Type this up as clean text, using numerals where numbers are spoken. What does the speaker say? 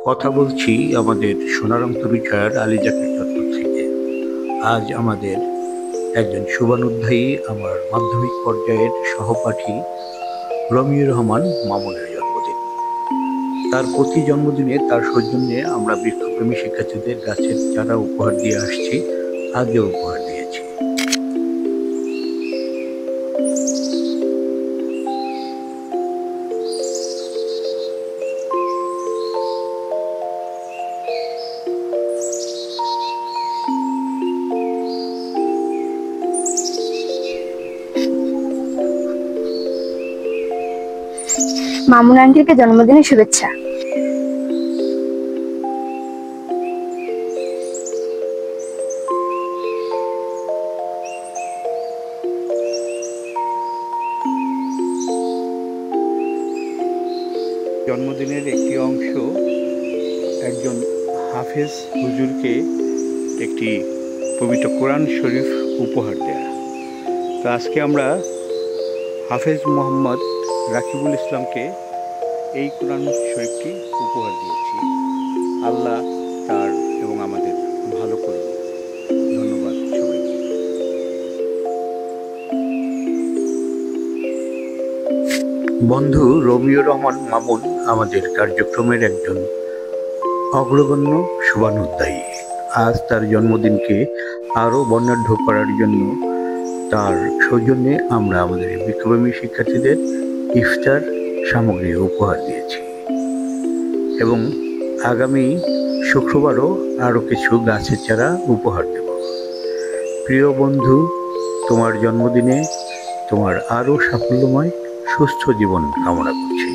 কথা বলছি আমাদের সোনারংত বিষয়ের আলী জাকের চত্বর থেকে। আজ আমাদের একজন শুভানুধ্যায়ী, আমার মাধ্যমিক পর্যায়ের সহপাঠী রমিউর রহমান মামুনের জন্মদিন। তার প্রতি জন্মদিনে তার সৌজন্যে আমরা বৃক্ষপ্রেমী শিক্ষার্থীদের গাছের চারা উপহার দিয়ে আসছি, আগেও উপহার দিয়েছি। মামুন আন্টিকে জন্মদিনের শুভেচ্ছা। জন্মদিনের একটি অংশ একজন হাফেজ হুজুরকে একটি পবিত্র কোরআন শরীফ উপহার দেয়া। তো আজকে আমরা হাফেজ মোহাম্মদ রাকিবুল ইসলামকে এই কোরআন শরীফটি উপহার দিয়েছি। আল্লাহ তার এবং আমাদের ভালো করুন। ধন্যবাদ সবাইকে। বন্ধু রমিউর রহমান মামুন আমাদের কার্যক্রমের একজন অগ্রগণ্য শুভানুধ্যায়ী। আজ তার জন্মদিনকে আরও বর্ণাঢ্য করার জন্য তার সৌজন্যে আমরা আমাদের বৃক্ষপ্রেমী শিক্ষার্থীদের ইফতার সামগ্রী উপহার দিয়েছি এবং আগামী শুক্রবারও আরও কিছু গাছের চারা উপহার দেব। প্রিয় বন্ধু, তোমার জন্মদিনে তোমার আরও সাফল্যময় সুস্থ জীবন কামনা করছি।